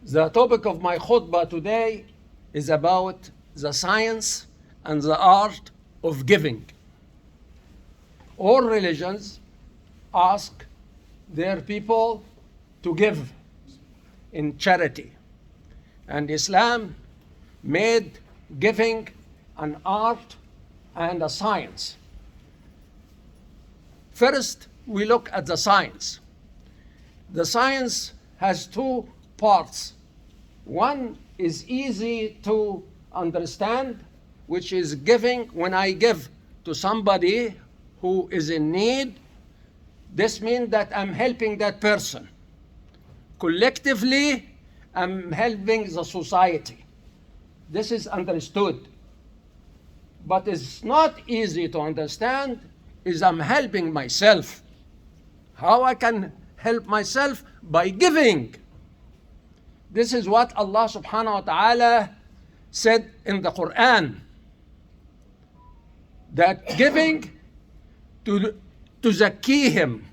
The topic of my khutbah today is about the science and the art of giving. All religions ask their people to give in charity, and Islam made giving an art and a science. First, we look at the science. The science has two parts. One is easy to understand, which is giving. When I give to somebody who is in need, this means that I'm helping that person. Collectively, I'm helping the society. This is understood. But it's not easy to understand is I'm helping myself. How I can help myself? By giving. This is what Allah subhanahu wa ta'ala said in the Quran, that giving to zakihim,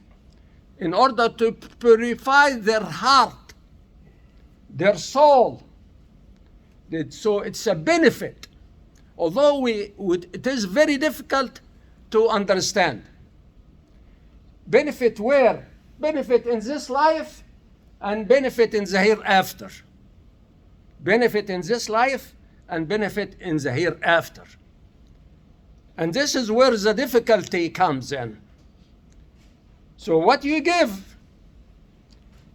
in order to purify their heart, their soul. So it's a benefit, although it is very difficult to understand. Benefit where? Benefit in this life and benefit in the hereafter. Benefit in this life and benefit in the hereafter. And this is where the difficulty comes in. So what you give?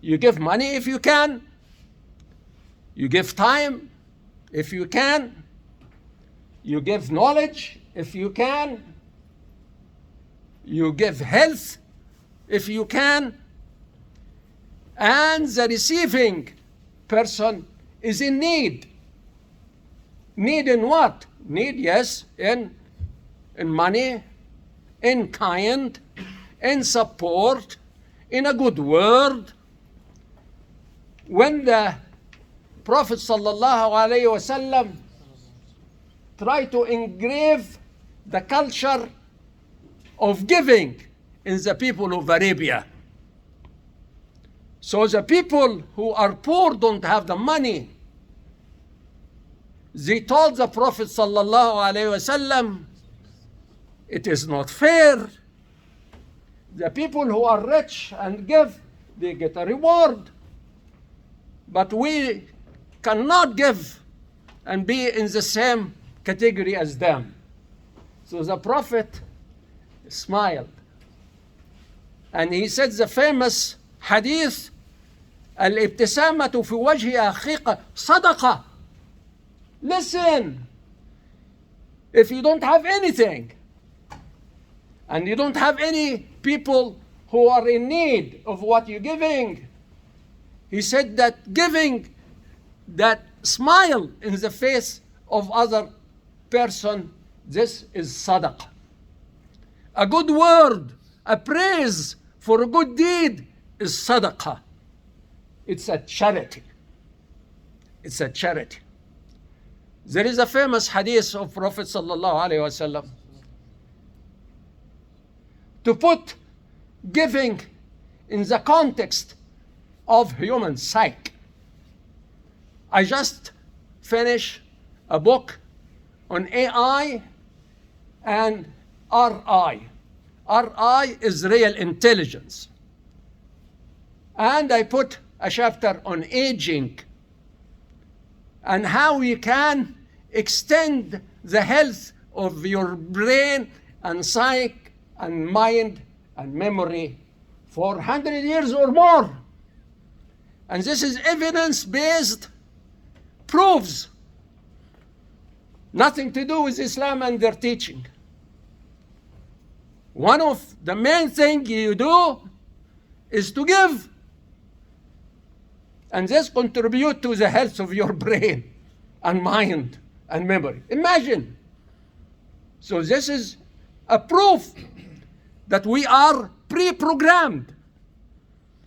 You give money if you can. You give time if you can. You give knowledge if you can. You give health if you can. And the receiving person is in need. Need in what? Need, yes, in money, in kind, in support, in a good word. When the Prophet sallallahu alaihi wasallam tried to engrave the culture of giving in the people of Arabia. So the people who are poor don't have the money. They told the Prophet sallallahu alaihi wasallam, it is not fair. The people who are rich and give, they get a reward. But we cannot give and be in the same category as them. So the Prophet smiled. And he said the famous hadith, الابتسامة في وجه أخيك صدقة. Listen, if you don't have anything, and you don't have any people who are in need of what you're giving, he said that giving that smile in the face of other person, this is sadaqah. A good word, a praise for a good deed is sadaqah. It's a charity. It's a charity. There is a famous hadith of Prophet sallallahu alaihi wasallam to put giving in the context of human psyche. I just finished a book on AI and RI. RI is real intelligence. And I put a chapter on aging and how you can extend the health of your brain and psyche and mind and memory for 100 years or more. And this is evidence-based proofs. Nothing to do with Islam and their teaching. One of the main things you do is to give. And this contributes to the health of your brain and mind and memory. Imagine. So this is a proof that we are pre-programmed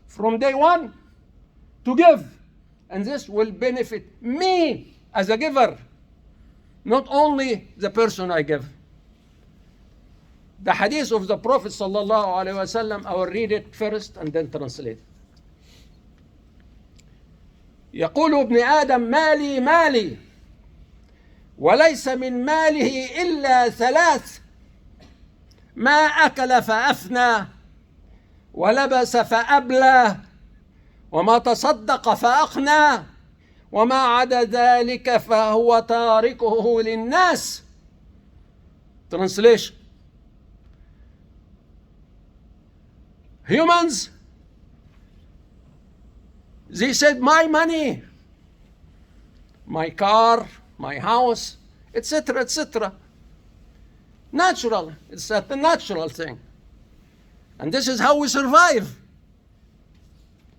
from day one to give. And this will benefit me as a giver, not only the person I give. The hadith of the Prophet sallallahu alaihi wasallam, I will read it first and then translate it. يقول ابن آدم مالي مالي وليس من ماله إلا ثلاث: ما أكل فأفنى، ولبس فأبلى، وما تصدق فأقنى، وما عدا ذلك فهو تاركه للناس. Translation: humans, they said, my money, my car, my house, etc., etc. Natural. It's a natural thing. And this is how we survive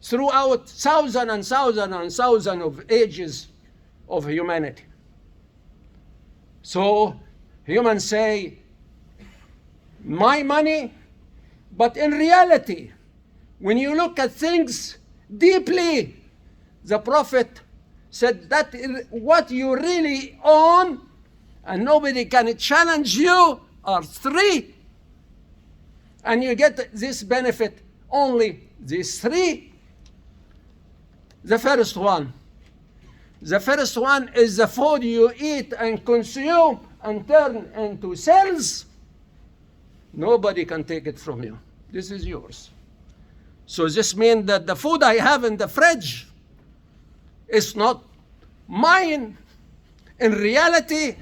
throughout thousands and thousands and thousands of ages of humanity. So humans say, my money, but in reality, when you look at things deeply, the Prophet said that what you really own and nobody can challenge you are three. And you get this benefit only these three. The first one is the food you eat and consume and turn into cells. Nobody can take it from you. This is yours. So this means that the food I have in the fridge is not mine. In reality,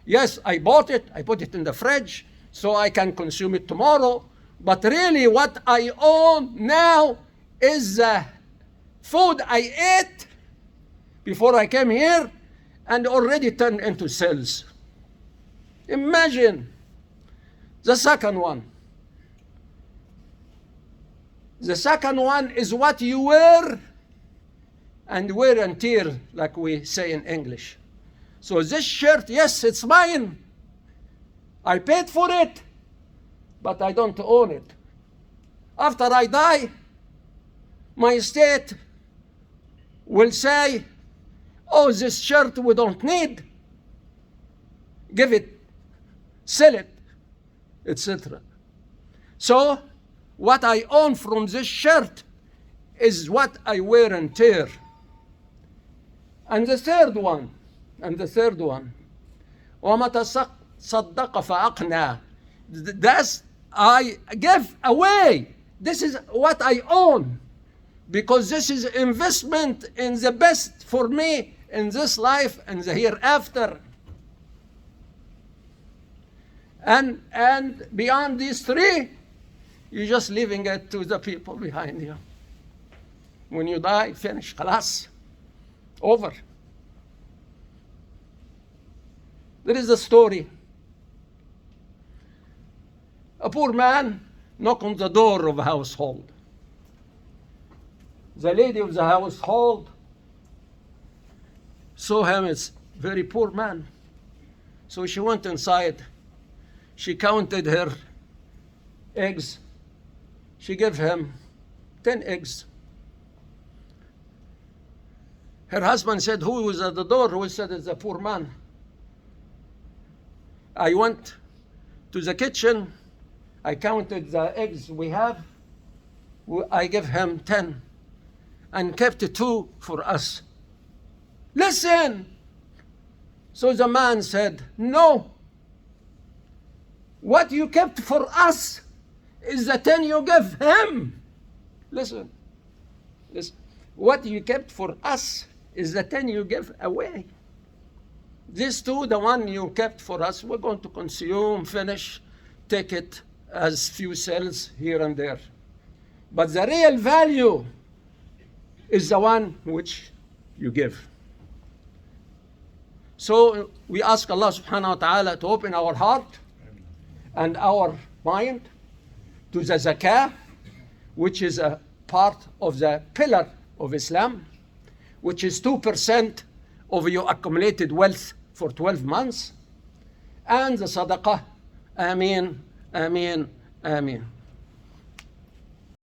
yes, I bought it, I put it in the fridge so I can consume it tomorrow. But really what I own now is the food I ate before I came here and already turned into cells. Imagine. The second one. The second one is what you wear and wear and tear, like we say in English. So this shirt, yes, it's mine. I paid for it, but I don't own it. After I die, my estate will say, oh, this shirt we don't need. Give it, sell it, etc. So what I own from this shirt is what I wear and tear. And the third one, وَمَا تَصَدَّقَ فَأَقْنَى. That's I give away. This is what I own, because this is investment in the best for me in this life and the hereafter. And beyond these three, you're just leaving it to the people behind you. When you die, finish, خلاص, over. There is a story. A poor man knocked on the door of a household. The lady of the household saw him as a very poor man. So she went inside. She counted her eggs. She gave him 10 eggs. Her husband said, who was at the door? Who said it's a poor man? I went to the kitchen. I counted the eggs we have. I gave him 10 and kept 2 for us. Listen. So the man said, no. What you kept for us is the 10 you gave him. Listen. What you kept for us is the 10 you gave away. These 2, the one you kept for us, we're going to consume, finish, take it as few cells here and there. But the real value is the one which you give. So we ask Allah subhanahu wa ta'ala to open our heart and our mind to the zakah, which is a part of the pillar of Islam, which is 2% of your accumulated wealth for 12 months, and the sadaqah. Ameen, ameen, ameen.